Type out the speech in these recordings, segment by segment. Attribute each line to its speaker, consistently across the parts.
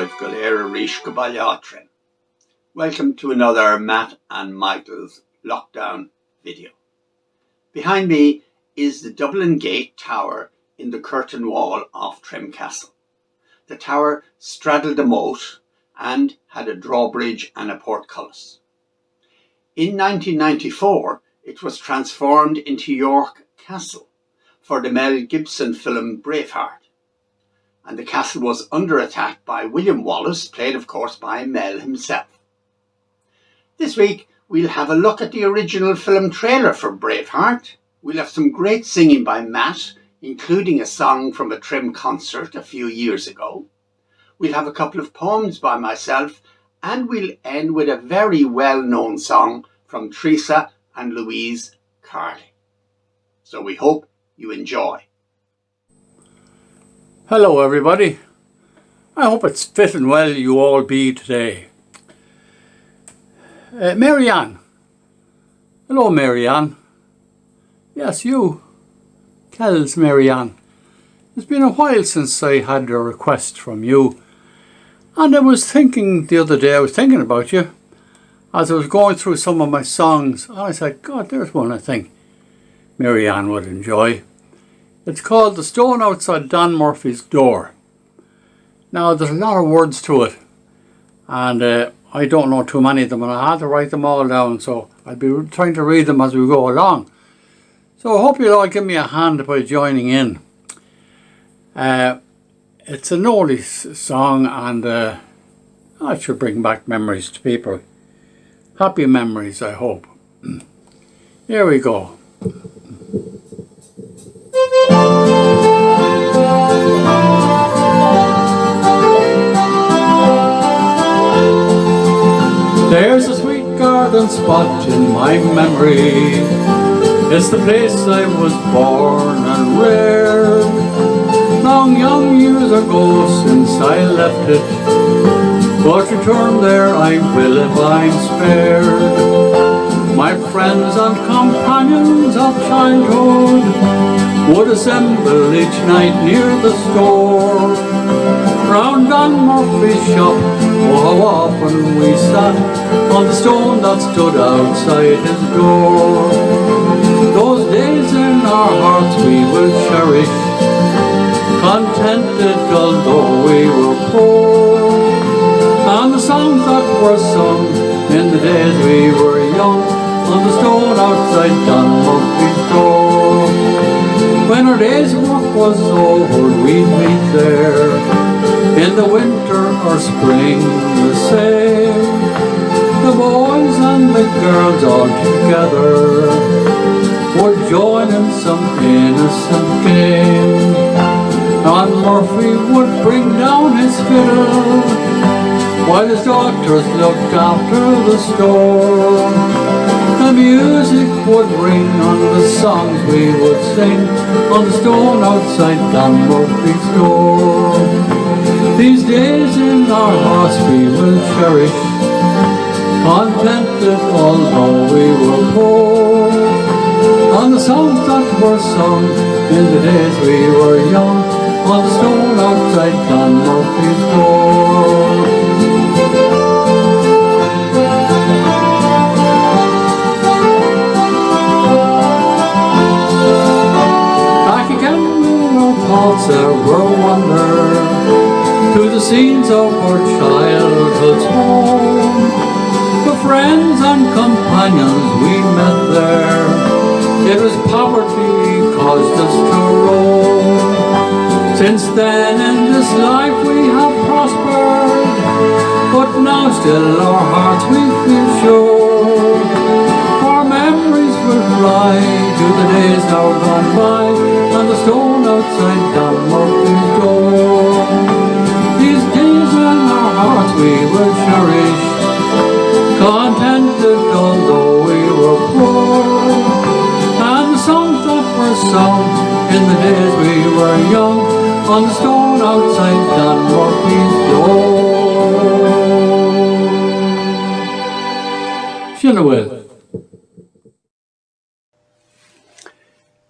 Speaker 1: Dóibh go léir a rís go baile trim. Welcome to another Matt and Michael's lockdown video. Behind me is the Dublin Gate Tower in the curtain wall of Trim Castle. The tower straddled a moat and had a drawbridge and a portcullis. In 1994, it was transformed into York Castle for the Mel Gibson film Braveheart. And the castle was under attack by William Wallace, played of course by Mel himself. This week we'll have a look at the original film trailer for Braveheart. We'll have some great singing by Matt, including a song from a Trim concert a few years ago. We'll have a couple of poems by myself, and we'll end with a very well-known song from Teresa and Louise Carley. So we hope you enjoy.
Speaker 2: Hello everybody. I hope it's fit and well you all be today. Marianne. Hello Marianne. Yes, you. Kells Marianne. It's been a while since I had a request from you. And I was thinking the other day, about you as I was going through some of my songs. And I said, God, there's one I think Marianne would enjoy. It's called The Stone Outside Dan Murphy's Door. Now, there's a lot of words to it, and I don't know too many of them, and I had to write them all down, so I'll be trying to read them as we go along. So I hope you'll all give me a hand by joining in. It's an oldie song, and it should bring back memories to people. Happy memories, I hope. Here we go. There's a sweet garden spot in my memory. It's the place I was born and reared. Long young years ago since I left it, but return there I will if I'm spared. My friends and companions of childhood would assemble each night near the store. Round Dan Murphy's shop, oh how often we sat on the stone that stood outside his door. Those days in our hearts we will cherish, contented although we were poor. And the songs that were sung in the days we were young on the stone outside Dan Murphy's door. When our day's work was over, we'd meet there, in the winter or spring the same. The boys and the girls all together would join in some innocent game. And Murphy would bring down his fiddle while his daughters looked after the store. The music would ring on the songs we would sing on the stone outside Dan Murphy's door. These days in our hearts we will cherish, contented although we were poor. On the songs that were sung in the days we were young on the stone outside Dan Murphy's door. Thoughts ever wander to the scenes of our childhood's home. The friends and companions we met there, it was poverty caused us to roam. Since then in this life we have prospered, but now still our hearts we feel sure. Our memories will fly to the days now gone by, and the stone outside Dan Murphy's door. These days in our hearts we will cherish, contented although we were poor. And the songs that were sung in the days we were young on the stone outside Dan Murphy's door. Sinna will.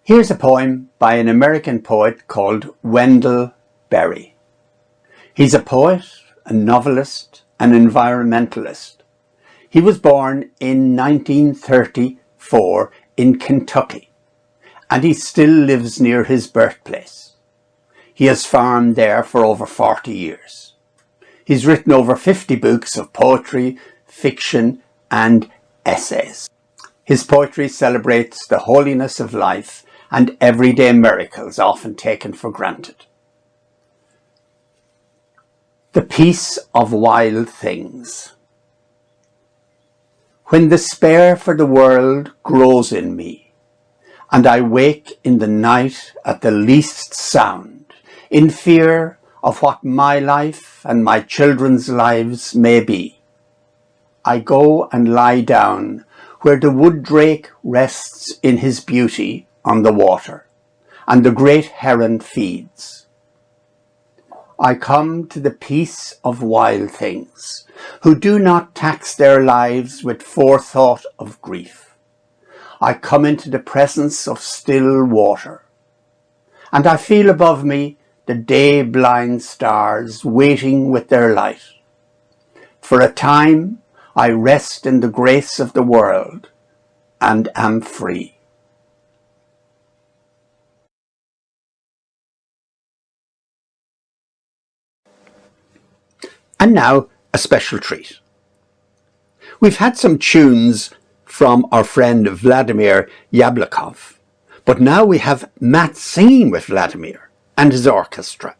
Speaker 1: Here's a poem by an American poet called Wendell Berry. He's a poet, a novelist, an environmentalist. He was born in 1934 in Kentucky, and he still lives near his birthplace. He has farmed there for over 40 years. He's written over 50 books of poetry, fiction, and essays. His poetry celebrates the holiness of life and everyday miracles often taken for granted. The peace of wild things. When despair for the world grows in me, and I wake in the night at the least sound, in fear of what my life and my children's lives may be, I go and lie down where the wood drake rests in his beauty on the water, and the great heron feeds. I come to the peace of wild things, who do not tax their lives with forethought of grief. I come into the presence of still water, and I feel above me the day-blind stars waiting with their light. For a time I rest in the grace of the world and am free. And now, a special treat. We've had some tunes from our friend Vladimir Yablokov, but now we have Matt singing with Vladimir and his orchestra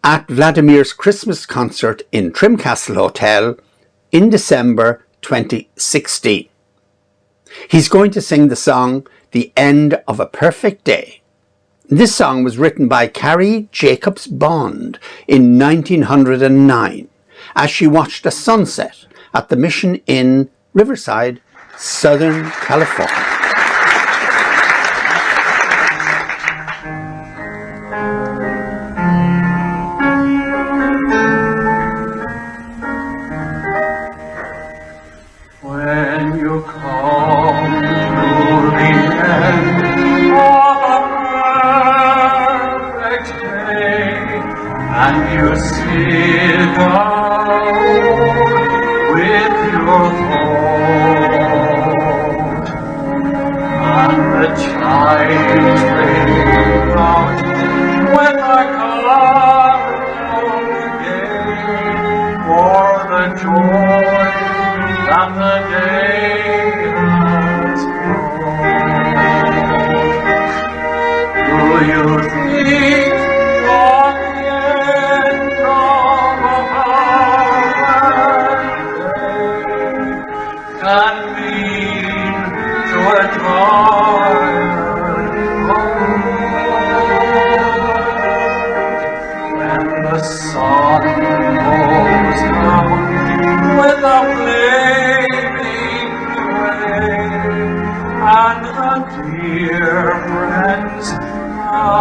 Speaker 1: at Vladimir's Christmas concert in Trimcastle Hotel in December 2016. He's going to sing the song The End of a Perfect Day. This song was written by Carrie Jacobs Bond in 1909 as she watched a sunset at the Mission Inn, Riverside, Southern California.
Speaker 2: When you come to the end of a perfect day, and you sit down with your thought, and the chimes ring out with a countdown again for the joy that the day has brought. Do you think of the end of a perfect day can mean to a tired heart when the sun goes down with a flaming rain and the dear friends have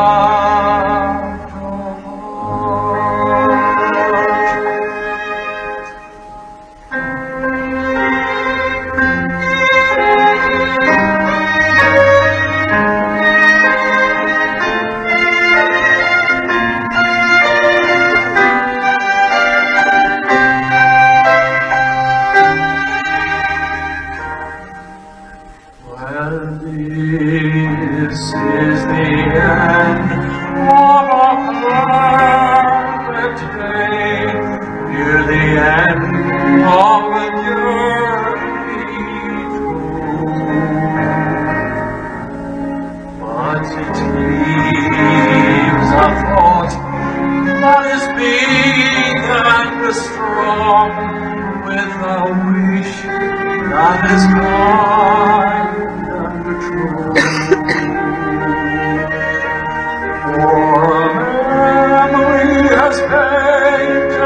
Speaker 2: This is the end of a perfect day, near the end of the journey through. But it leaves a thought that is big and strong, with a wish that is kind and true. For a memory has painted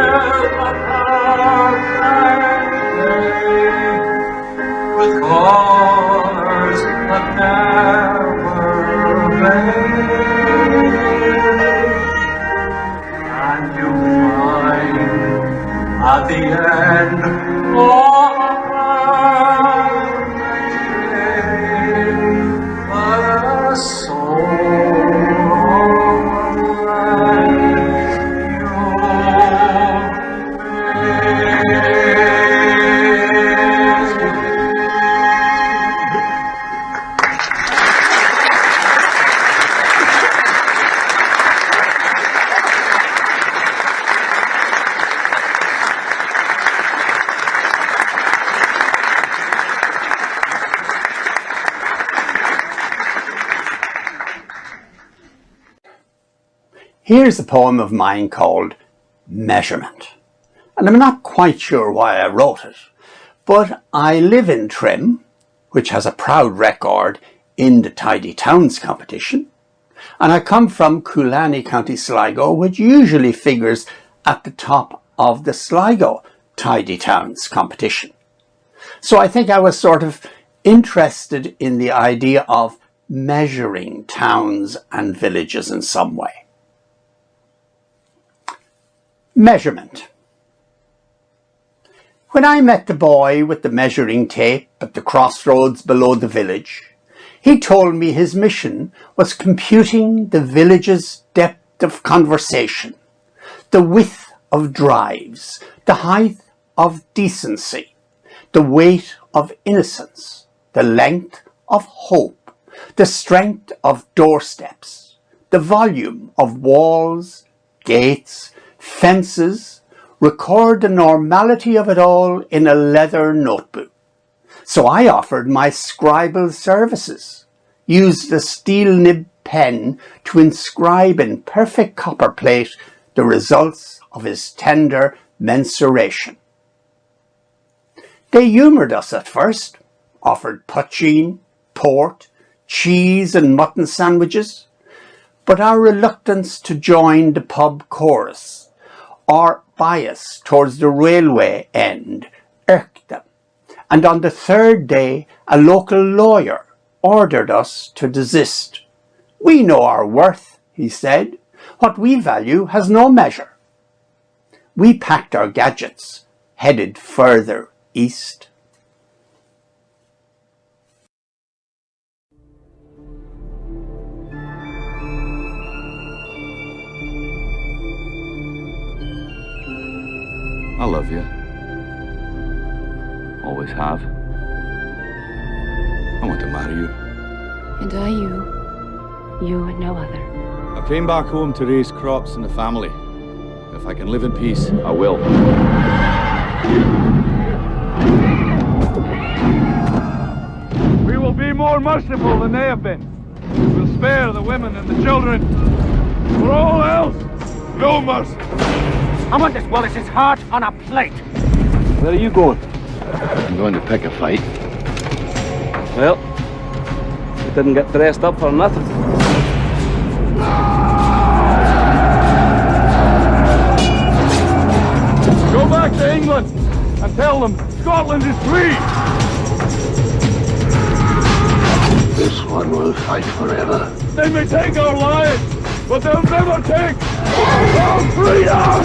Speaker 2: a perfect day with colors that never fade, and you find at the end of a
Speaker 1: Here's a poem of mine called Measurement. And I'm not quite sure why I wrote it, but I live in Trim, which has a proud record in the Tidy Towns competition, and I come from Coolani, County Sligo, which usually figures at the top of the Sligo Tidy Towns competition. So I think I was sort of interested in the idea of measuring towns and villages in some way. Measurement. When I met the boy with the measuring tape at the crossroads below the village, he told me his mission was computing the village's depth of conversation, the width of drives, the height of decency, the weight of innocence, the length of hope, the strength of doorsteps, the volume of walls, gates, fences, record the normality of it all in a leather notebook. So I offered my scribal services, used a steel nib pen to inscribe in perfect copperplate the results of his tender mensuration. They humoured us at first, offered poutine, port, cheese and mutton sandwiches, but our reluctance to join the pub chorus, our bias towards the railway end, irked them. And on the third day, a local lawyer ordered us to desist. We know our worth, he said. What we value has no measure. We packed our gadgets, headed further east.
Speaker 3: I love you. Always have. I want to marry you.
Speaker 4: And I you and no other.
Speaker 3: I came back home to raise crops and a family. If I can live in peace, I will.
Speaker 5: We will be more merciful than they have been. We'll spare the women and the children. For all else, no mercy.
Speaker 6: I want this Wallace's heart on a plate.
Speaker 5: Where are you going?
Speaker 3: I'm going to pick a fight.
Speaker 6: Well, you didn't get dressed up for nothing.
Speaker 5: Go back to England and tell them Scotland is free.
Speaker 7: This one will fight forever.
Speaker 5: They may take our lives, but they'll never take our freedom!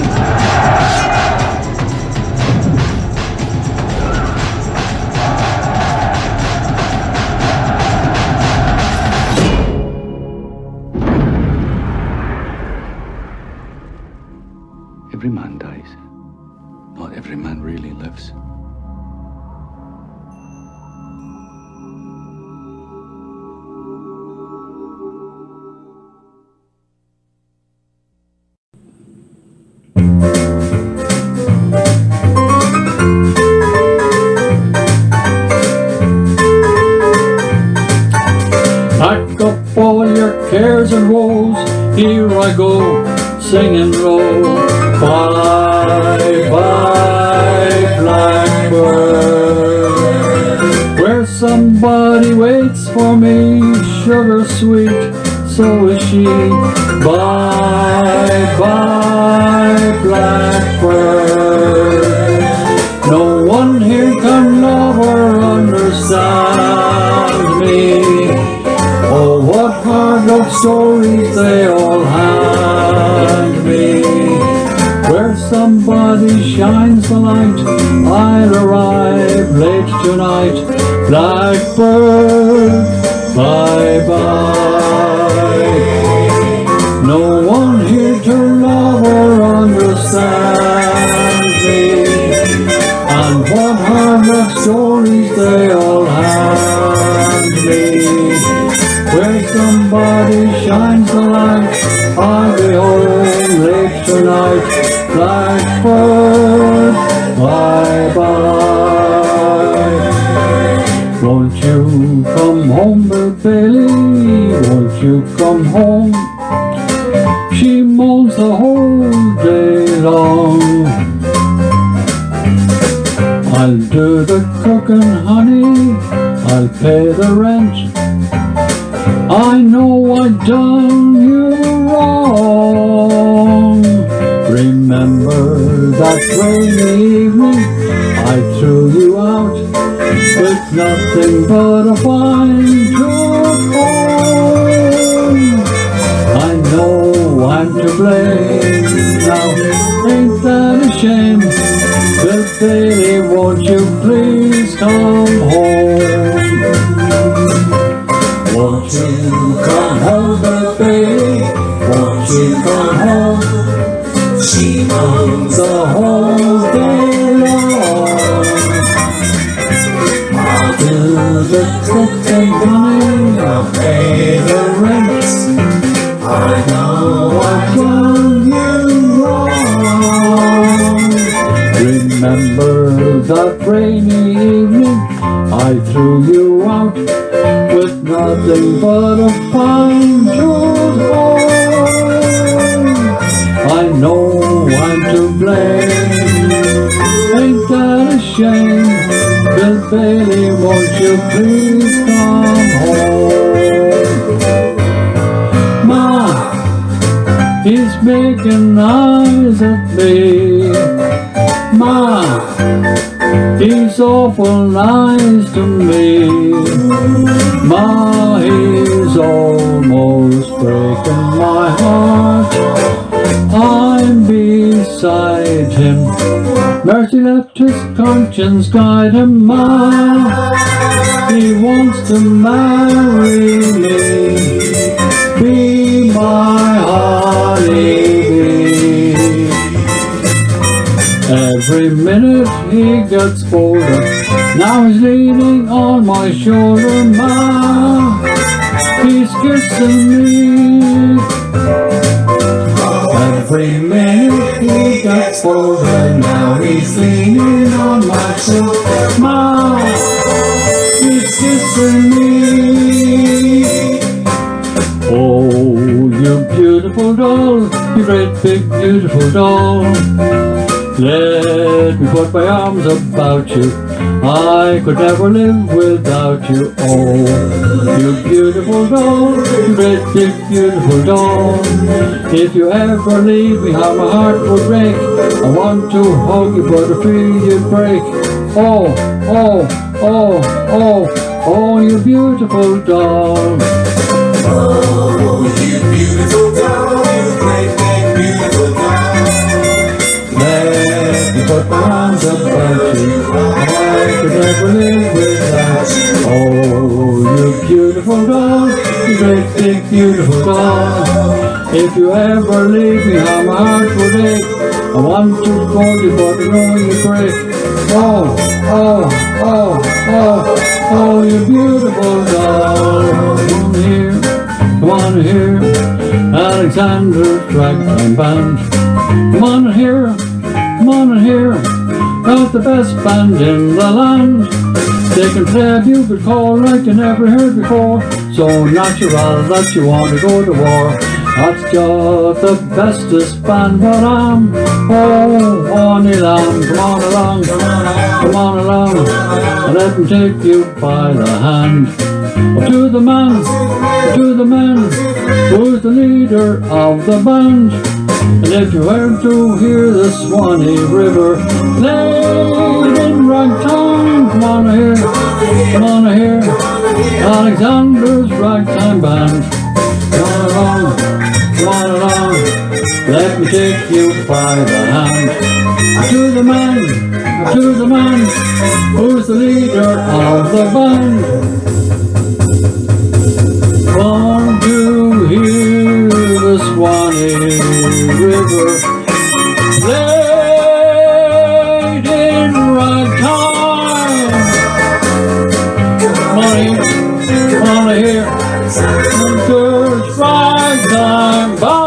Speaker 3: Every man dies. Not every man really lives.
Speaker 2: Pack up all your cares and woes, here I go, singing low. Bye, bye, blackbird, where somebody waits for me, sugar sweet, so is she. Bye, bye, blackbird, no one here can love or understand me. Oh, what hard love stories they all hand me. Where somebody shines the light, I'll arrive late tonight. Blackbird, bye-bye. No one here to love or understand me. And what hard love stories they all hand me. Where somebody shines the light, I'll be home late tonight. Blackbird, bye-bye. Won't you come home, Bird Bailey? Won't you come home? She moans the whole day long. I'll do the cooking, honey, I'll pay the rent. I know I've done you wrong. Remember that rainy evening I threw you out with nothing but a fine tooth comb. I know I'm to blame now, ain't that a shame? But baby, won't you please come home? Won't you come home, baby? Won't you come home? She moans the whole day long. I'll do the cooking, honey, I'll pay the rent. I know I've done you wrong. Remember that rainy evening I threw you out with nothing but a fine tooth comb. I know I'm to blame, ain't that a shame? Bill Bailey, won't you please come home? Ma, he's making eyes at me. Ma, he's awful nice to me. Ma, he's almost breaking my heart. I'm beside him. Mercy let his conscience guide him. Ma, he wants to marry me, be my honeybee. Every minute he gets bolder. Now he's leaning on my shoulder. Ma, he's kissing me. Every minute he gets bolder. Now he's leaning on my shoulder. Ma, he's kissing me. Oh, you beautiful doll, you great big beautiful doll. Let me put my arms about you, I could never live without you. Oh, you beautiful doll, you great big beautiful doll. If you ever leave me, how my heart would break. I want to hug you, but I fear you'd break. Oh, oh, oh, oh, oh, you beautiful doll.
Speaker 8: Oh, you beautiful doll, you great big beautiful doll.
Speaker 2: Let me put my arms about you, I could never live without you. Oh, you beautiful doll, you great big beautiful doll. If you ever leave me, how my heart would ache. I want to hold you, but I know you break. Oh, oh, oh, oh, oh, you beautiful doll. Come on here, come on here, Alexander's ragtime band. Come on here, come on here, got the best band in the land. They can play a bugle call like you never heard before. So natural that you want to go to war. That's just the bestest band, but I'm honey lamb. Come on along, come on along, and let me take you by the hand. Up to the man, who's the leader of the band. And if you were to hear the Swanee River played in ragtime, come on here, come on here, Alexander's ragtime band. Come on along, let me take you by the hand. To the man, who's the leader of the band. Want to hear the Swanee River played in ragtime. Come on here, Hunter's ragtime band.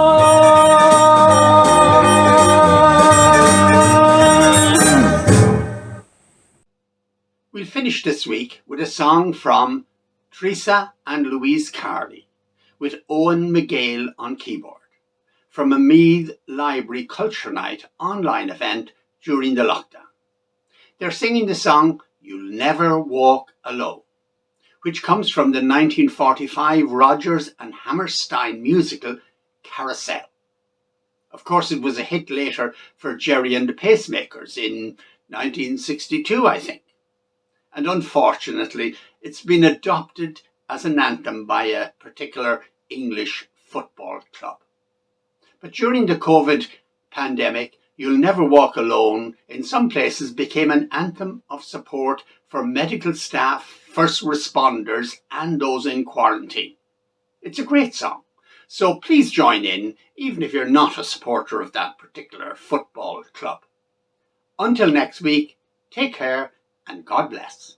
Speaker 1: We'll finish this week with a song from Teresa and Louise Carley, with Owen McGale on keyboard. from a Meath Library Culture Night online event during the lockdown. They're singing the song You'll Never Walk Alone, which comes from the 1945 Rodgers and Hammerstein musical Carousel. Of course, it was a hit later for Jerry and the Pacemakers in 1962, I think. And unfortunately, it's been adopted as an anthem by a particular English football club. But during the COVID pandemic, You'll Never Walk Alone in some places became an anthem of support for medical staff, first responders, and those in quarantine. It's a great song, so please join in, even if you're not a supporter of that particular football club. Until next week, take care and God bless.